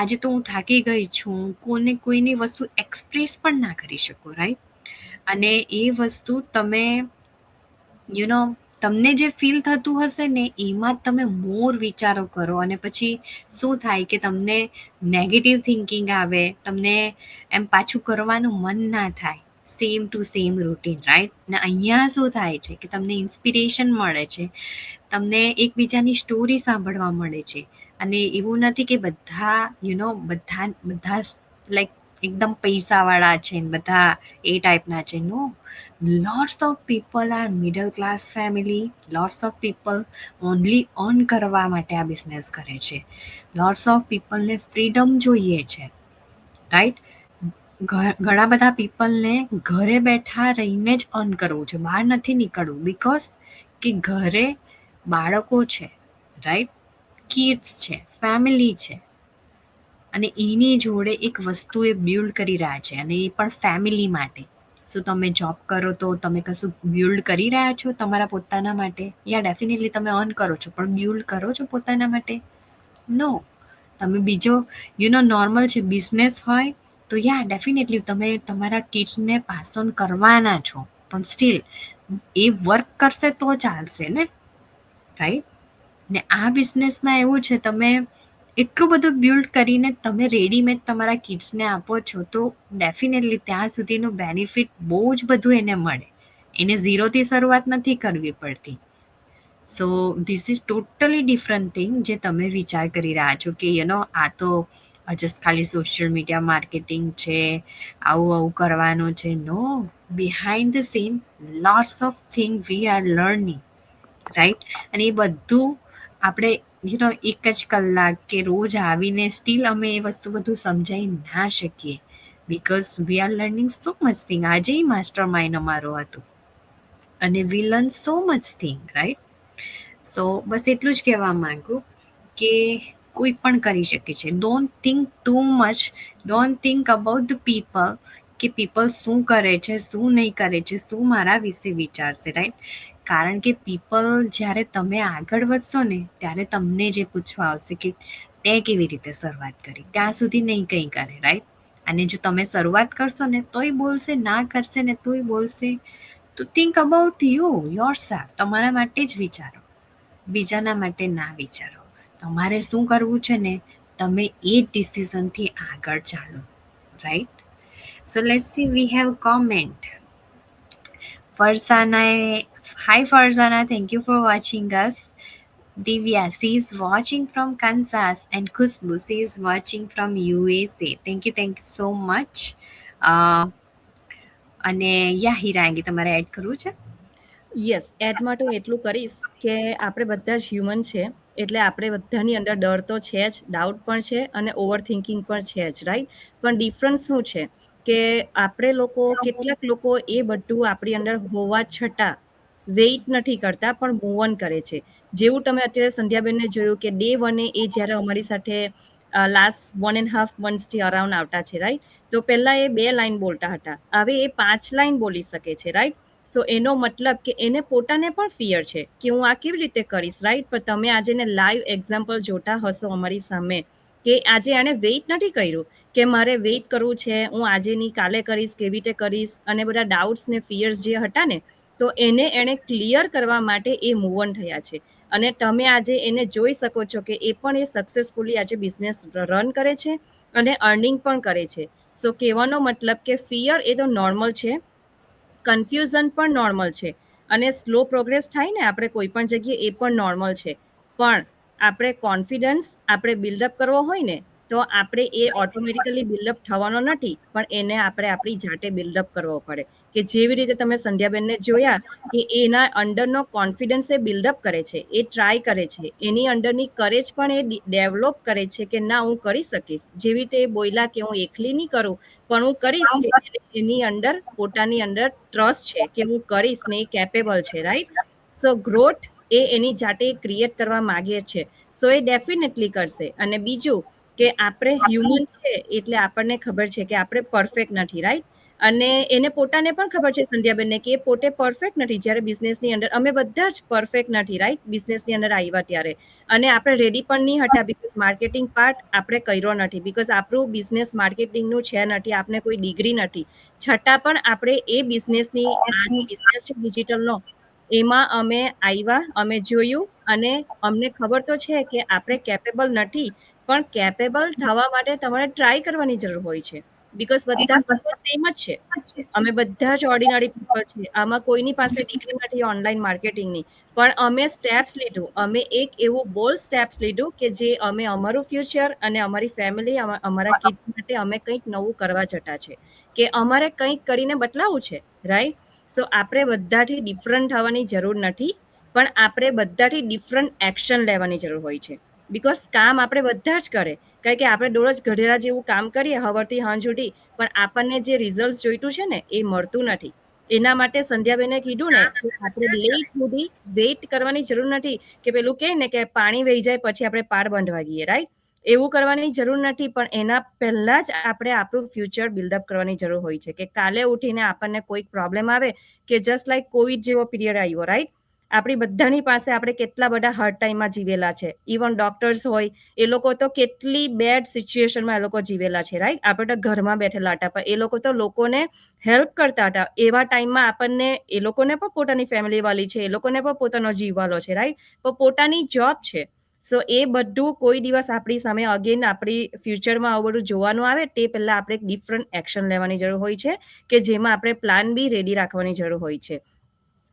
આજે તો હું થાકી ગઈ છું, કોઈની વસ્તુ એક્સપ્રેસ પણ ના કરી શકો, રાઈટ? અને એ વસ્તુ તમે તમને જે ફીલ થતું હશે ને, એમાં જ તમે મોર વિચારો કરો. અને પછી શું થાય કે તમને નેગેટિવ થિંકિંગ આવે, તમને એમ પાછું કરવાનું મન ના થાય, same to same routine, right? ને અહીંયા શું થાય છે કે તમને ઇન્સ્પિરેશન મળે છે, તમને એકબીજાની સ્ટોરી સાંભળવા મળે છે. અને એવું નથી કે બધા એકદમ પૈસાવાળા છે ને બધા એ ટાઈપના છે. નો, lots of people are middle class family, lots of people only earn કરવા માટે આ બિઝનેસ કરે છે. lots of people ને ફ્રીડમ જોઈએ છે, રાઈટ? ઘણા બધા પીપલને ઘરે બેઠા રહીને જ અર્ન કરવું છે, બહાર નથી નીકળવું. બીકોઝ કે ઘરે બાળકો છે, રાઈટ? કિડ્સ છે, ફેમિલી છે, અને એની જોડે એક વસ્તુ એ બિલ્ડ કરી રહ્યા છે, અને એ પણ ફેમિલી માટે. શું તમે જોબ કરો તો તમે કશું બિલ્ડ કરી રહ્યા છો તમારા પોતાના માટે? યા ડેફિનેટલી તમે અર્ન કરો છો, પણ બિલ્ડ કરો છો પોતાના માટે? નો. તમે બીજો નોર્મલ છે બિઝનેસ હોય તો યા ડેફિનેટલી તમે તમારા કિડ્સને પાસ ઓન કરવાના છો, પણ સ્ટીલ એ વર્ક કરશે તો ચાલશે ને, રાઈટ? ને આ બિઝનેસમાં એવું છે, તમે એટલું બધું બિલ્ડ કરીને તમે રેડીમેડ તમારા કિડ્સને આપો છો, તો ડેફિનેટલી ત્યાં સુધીનું બેનિફિટ બહુ જ બધું એને મળે. એને ઝીરોથી શરૂઆત નથી કરવી પડતી. So this is totally different thing જે તમે વિચાર કરી રહ્યા છો કે આ તો જસ્ટ ખાલી સોશિયલ મીડિયા માર્કેટિંગ છે, આવું કરવાનું છે. No, behind the scene lots of thing we are learning, right? અને એ બધું આપણે એક જ કલાક કે રોજ આવીને સ્ટીલ અમે એ વસ્તુ બધું સમજાવી ના શકીએ, because we are learning so much thing. આજે માસ્ટર માઇન્ડ અમારો હતું, અને we learn so much thing, right? So બસ એટલું જ કહેવા માંગુ કે કોઈ પણ કરી શકે છે. Don't think too much, don't think about the people, કે પીપલ શું કરે છે, શું નહીં કરે છે, શું મારા વિશે વિચારશે, રાઈટ? કારણ કે પીપલ જ્યારે તમે આગળ વધશો ને, ત્યારે તમને જે પૂછવા આવશે કે તે કેવી રીતે શરૂઆત કરી, ત્યાં સુધી નહીં કંઈ કરે, રાઈટ? અને જો તમે શરૂઆત કરશો ને તોય બોલશે, ના કરશે ને તોય બોલશે. તો think about you, your self. તમારા માટે જ વિચારો, બીજાના માટે ના વિચારો. તમારે શું કરવું છે ને, તમે એ ડિસિઝનથી આગળ ચાલો, right? So let's see, we have comment. Farzana, hi Farzana, thank you for watching us. Divya, she is watching from Kansas, and Khushbu, she is watching from USA. Thank you so much. અને યા હિરાંગી તમારે add કરવું છે? Yes, add માટે હું એટલું કરીશ કે આપણે બધા જ હ્યુમન છે, એટલે આપણે બધાની અંદર ડર તો છે જ, ડાઉટ પણ છે અને ઓવર થિંકિંગ પણ છે જ, રાઈટ? પણ ડિફરન્સ શું છે કે આપણે લોકો, કેટલાક લોકો એ બધું આપણી અંદર હોવા છતાં વેઇટ નથી કરતા, પણ મૂવ ઓન કરે છે. જેવું તમે અત્યારે સંધ્યાબેનને જોયું કે ડે વને એ જ્યારે અમારી સાથે લાસ્ટ 1.5 મંથ્સથી અરાઉન્ડ આવતા છે, રાઈટ? તો પહેલા એ 2 લાઈન બોલતા હતા, હવે એ 5 લાઈન બોલી શકે છે, રાઈટ? સો એનો મતલબ કે એને પોતાને પણ ફિયર છે કે હું આ કેવી રીતે કરીશ, રાઈટ? પણ તમે આજે એને લાઈવ એક્ઝામ્પલ જોતા હશો અમારી સામે કે આજે આને વેઇટ નથી કર્યું કે મારે વેઇટ કરવું છે, હું આજે નહીં કાલે કરીશ, કેવી રીતે કરીશ, અને બધા ડાઉટ્સ ને ફિયર્સ જે હતા ને, તો એણે ક્લિયર કરવા માટે એ મૂવ ઓન થયા છે. અને તમે આજે એને જોઈ શકો છો કે એ પણ એ સક્સેસફુલી આજે બિઝનેસ રન કરે છે અને અર્નિંગ પણ કરે છે. સો કહેવાનો મતલબ કે ફિયર એ તો નોર્મલ છે, કન્ફ્યુઝન પણ નોર્મલ છે, અને સ્લો પ્રોગ્રેસ થાય ને આપણે કોઈ પણ જગ્યાએ એ પણ નોર્મલ છે. પણ આપણે કોન્ફિડન્સ આપણે બિલ્ડઅપ કરવો હોય ને, તો આપણે એ ઓટોમેટિકલી બિલ્ડઅપ થવાનો નથી, પણ એને આપણે આપણી જાતે બિલ્ડઅપ કરવો પડે. કે જેવી રીતે તમે સંધ્યાબેનને જોયા કે એના અંડરનો કોન્ફિડન્સ એ બિલ્ડઅપ કરે છે, એ ટ્રાય કરે છે, એની અંડરની કરેજ પણ એ ડેવલપ કરે છે કે ના હું કરી શકીશ. જેવી રીતે એ બોલ્યા કે હું એકલી નહીં કરું, પણ હું કરીશ, કે એની અંદર પોતાની અંદર ટ્રસ્ટ છે કે હું કરીશ ને એ કેપેબલ છે, રાઈટ? સો ગ્રોથ એ એની જાતે ક્રિએટ કરવા માંગે છે, સો એ ડેફિનેટલી કરશે. અને બીજું કે આપણે હ્યુમન છે એટલે આપણને ખબર છે કે આપણે પરફેક્ટ નથી, રાઈટ? અને એને પોતાને પણ ખબર છે સંધ્યાબેનને કે એ પોતે પરફેક્ટ નથી. જ્યારે બિઝનેસની અંદર અમે બધા જ પરફેક્ટ નથી, રાઈટ? બિઝનેસની અંદર આવ્યા ત્યારે, અને આપણે રેડી પણ નહીં હતા, બીકોઝ માર્કેટિંગ પાર્ટ આપણે કર્યો નથી, બીકોઝ આપણું બિઝનેસ માર્કેટિંગનું છે નથી, આપણે કોઈ ડિગ્રી નથી. છતાં પણ આપણે એ બિઝનેસની, આ જે બિઝનેસ છે ડિજિટલનો, એમાં અમે આવ્યા, અમે જોયું, અને અમને ખબર તો છે કે આપણે કેપેબલ નથી, પણ કેપેબલ થવા માટે તમારે ટ્રાય કરવાની જરૂર હોય છે. બીકોઝ બધા સેમ જ છે, અમે બધા જ ઓર્ડિનરી પીપલ છીએ, આમાં કોઈની પાસે ડિગ્રી નથી ઓનલાઈન માર્કેટિંગની. પણ અમે સ્ટેપ્સ લીધું, અમે એક એવું બોલ્ડ સ્ટેપ્સ લીધું કે જે અમે અમારું ફ્યુચર અને અમારી ફેમિલી, અમારા કિડ્સ માટે અમે કંઈક નવું કરવા જતા છે, કે અમારે કંઈક કરીને બદલાવું છે, રાઈટ? સો આપણે બધાથી ડિફરન્ટ થવાની જરૂર નથી, પણ આપણે બધાથી ડિફરન્ટ એક્શન લેવાની જરૂર હોય છે. બીકોઝ કામ આપણે બધા જ કરે, કારણ કે આપણે દરરોજ ગધેડા જેવું કામ કરીએ સવારથી સાંજ સુધી, પણ આપણને જે રિઝલ્ટ જોઈતું છે ને એ મળતું નથી. એના માટે સંધ્યાબેને કીધું ને કે આપણે લેટ સુધી વેઇટ કરવાની જરૂર નથી, કે પેલું કહે ને કે પાણી વહી જાય પછી આપણે પાર બાંધવા ગઈએ, રાઈટ? એવું કરવાની જરૂર નથી, પણ એના પહેલા જ આપણે આપણું ફ્યુચર બિલ્ડઅપ કરવાની જરૂર હોય છે. કે કાલે ઉઠીને આપણને કોઈક પ્રોબ્લેમ આવે, કે જસ્ટ લાઈક કોવિડ જેવો પીરિયડ આવ્યો, રાઈટ? આપણી બધાની પાસે આપણે કેટલા બધા હાર્ડ ટાઈમમાં જીવેલા છે. ઇવન ડોક્ટર્સ હોય, એ લોકો તો કેટલી બેડ સિચ્યુએશનમાં એ લોકો જીવેલા છે, રાઈટ? આપણે તો ઘરમાં બેઠેલા હતા, પણ એ લોકો તો લોકોને હેલ્પ કરતા હતા. એવા ટાઈમમાં આપણને, એ લોકોને પણ પોતાની ફેમિલી વાળી છે, એ લોકોને પણ પોતાનો જીવ વાલો છે, રાઈટ? પણ પોતાની જોબ છે. સો એ બધું કોઈ દિવસ આપણી સામે અગેન આપણી ફ્યુચરમાં આવું બધું જોવાનું આવે તે પહેલા આપણે એક ડિફરન્ટ એક્શન લેવાની જરૂર હોય છે, કે જેમાં આપણે પ્લાન બી રેડી રાખવાની જરૂર હોય છે.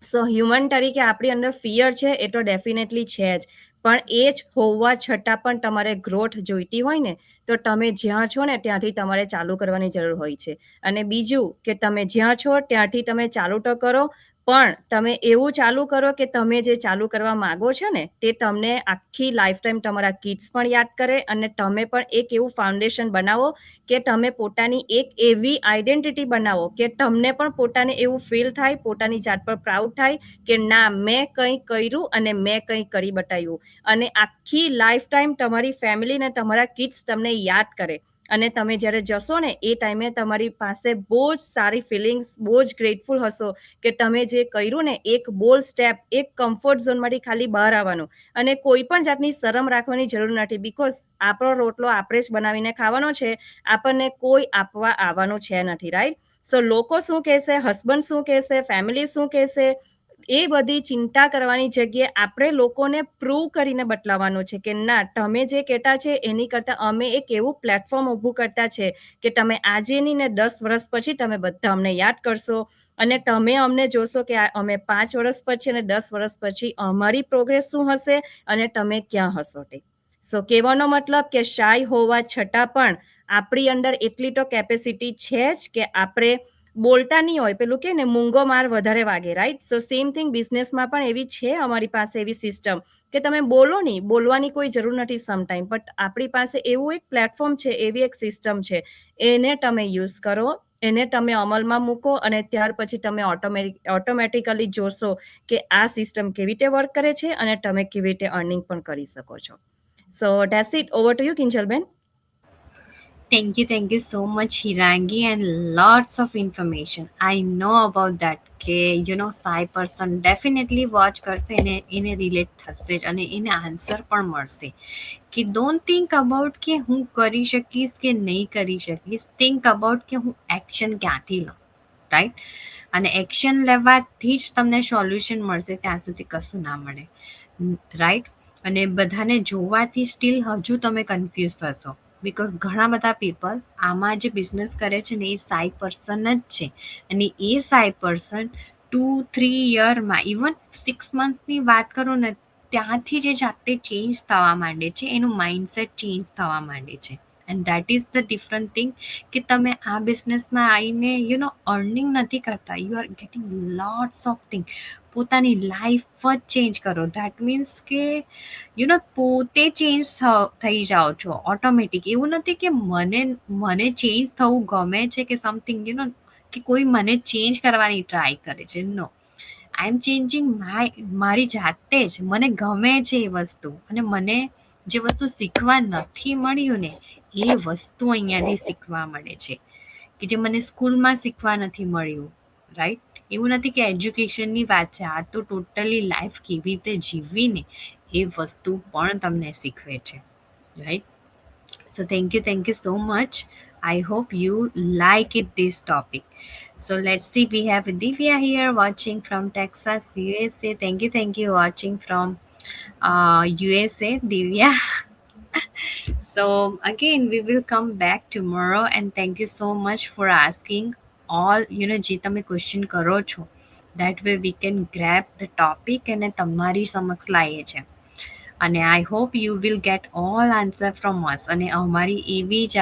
સો હ્યુમન તરીકે આપણી અંદર ફિયર છે એ તો ડેફિનેટલી છે જ, પણ એ જ હોવા છતાં પણ તમારે ગ્રોથ જોઈતી હોય ને, તો તમે જ્યાં છો ને ત્યાંથી તમારે ચાલુ કરવાની જરૂર હોય છે. અને બીજું કે તમે જ્યાં છો ત્યાંથી તમે ચાલુ તો કરો, પણ તમે એવું ચાલુ કરો કે તમે જે ચાલુ કરવા માંગો છો ને તે તમને આખી લાઈફ ટાઈમ તમારા કિડ્સ પણ યાદ કરે, અને તમે પણ એક એવું ફાઉન્ડેશન બનાવો કે તમે પોતાની એક એવી આઈડેન્ટિટી બનાવો કે તમને પણ પોતાને એવું ફીલ થાય, પોતાની જાત પર પ્રાઉડ થાય કે ના મેં કંઈ કર્યું અને મેં કંઈ કરી બતાવ્યું, અને આખી લાઈફ ટાઈમ તમારી ફેમિલી ને તમારા કિડ્સ તમને યાદ કરે. અને તમે જ્યારે જશો ને એ ટાઈમે તમારી પાસે બહુ જ સારી ફિલિંગ્સ, બહુ જ ગ્રેટફુલ હશો કે તમે જે કર્યું ને એક બોલ્ડ સ્ટેપ, એક કમ્ફર્ટ ઝોનમાંથી ખાલી બહાર આવવાનું. અને કોઈ પણ જાતની શરમ રાખવાની જરૂર નથી, બિકોઝ આપણો રોટલો આપણે જ બનાવીને ખાવાનો છે, આપણને કોઈ આપવા આવવાનું છે નથી, રાઈટ? સો લોકો શું કહેશે, હસબન્ડ શું કહેશે, ફેમિલી શું કહેશે, એ બધી ચિંતા કરવાની જગ્યાએ આપણે લોકોને પ્રૂવ કરીને બતલાવવાનું છે કે ના, તમે જે કહેતા છે એની કરતાં અમે એક એવું પ્લેટફોર્મ ઊભું કરતા છે કે તમે આજે નહીં ને 10 વર્ષ પછી તમે બધા અમને યાદ કરશો અને તમે અમને જોશો કે અમે 5 વર્ષ પછી અને 10 વર્ષ પછી અમારી પ્રોગ્રેસ શું હશે અને તમે ક્યાં હશો તે. સો કહેવાનો મતલબ કે શાય હોવા છતાં પણ આપણી અંદર એટલી તો કેપેસિટી છે જ કે આપણે બોલતા નહીં હોય, પેલું કે ને મૂંગો માર વધારે વાગે, રાઈટ? સો સેમ થિંગ બિઝનેસમાં પણ એવી છે અમારી પાસે એવી સિસ્ટમ કે તમે બોલો નહીં, બોલવાની કોઈ જરૂર નથી સમટાઈમ, બટ આપણી પાસે એવું એક પ્લેટફોર્મ છે, એવી એક સિસ્ટમ છે, એને તમે યુઝ કરો, એને તમે અમલમાં મૂકો અને ત્યાર પછી તમે ઓટોમેટિકલી જોશો કે આ સિસ્ટમ કેવી રીતે વર્ક કરે છે અને તમે કેવી રીતે અર્નિંગ પણ કરી શકો છો. So that's it. Over to you, Kinjalben. Thank you so much, Hirangi, and lots of information. I know about that. કે સાઈ પર્સન ડેફિનેટલી વોચ કરશે અને એને રિલેટ થશે જ અને એને આન્સર પણ મળશે કે ડોન્ટ થિંક અબાઉટ કે હું કરી શકીશ કે નહીં કરી શકીશ, થિંક અબાઉટ કે હું એક્શન ક્યાંથી લઉં, રાઈટ? અને એક્શન લેવાથી જ તમને સોલ્યુશન મળશે, ત્યાં સુધી કશું ના મળે, રાઈટ? અને બધાને જોવાથી સ્ટીલ હજુ તમે કન્ફ્યુઝ થશો, બિકોઝ ઘણા બધા પીપલ આમાં જે બિઝનેસ કરે છે ને એ સાઈ પર્સન જ છે અને એ સાઈ પર્સન 2-3 યરમાં, ઇવન 6 મંથ્સની વાત કરું ને ત્યાંથી જે જાતે ચેન્જ થવા માંડે છે, એનું માઇન્ડસેટ ચેન્જ થવા માંડે છે. And that is the different thing કે તમે આ બિઝનેસમાં આવીને અર્નિંગ નથી કરતા, you are getting lots of thing, પોતાની લાઈફ જ ચેન્જ કરો. દેટ મીન્સ કે પોતે ચેન્જ થઈ જાઓ છો ઓટોમેટિક. એવું નથી કે મને ચેન્જ થવું ગમે છે કે સમથિંગ કે કોઈ મને ચેન્જ કરવાની ટ્રાય કરે છે. નો, આઈ એમ ચેન્જિંગ મારી જાતે જ. મને ગમે છે એ વસ્તુ અને મને જે વસ્તુ શીખવા નથી મળ્યું ને એ વસ્તુ અહીંયાથી શીખવા મળે છે કે જે મને સ્કૂલમાં શીખવા નથી મળ્યું, રાઈટ? એવું નથી કે એજ્યુકેશનની વાત છે, આ તો ટોટલી લાઈફ કેવી રીતે જીવવી ને એ વસ્તુ પણ તમને શીખવે છે, right? So thank you so much. I hope you like it, this topic. So let's see, we have Divya here watching from Texas, USA. Thank you watching from USA, Divya. So again, we will come back tomorrow, and thank you so much for asking all જે તમે question કરો છો, that way we can grab the topic અને તમારી સમક્ષ લાવીએ છે. અને I hope you will get all answer from us. અને અમારી એવી જ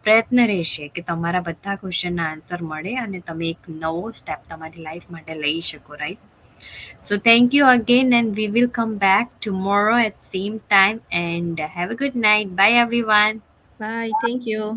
પ્રયત્ન રહેશે કે તમારા બધા ક્વેશ્ચનના આન્સર મળે અને તમે એક નવો સ્ટેપ તમારી લાઈફ માટે લઈ શકો, right? So thank you again, and we will come back tomorrow at same time, and have a good night. Bye everyone. Bye. Thank you.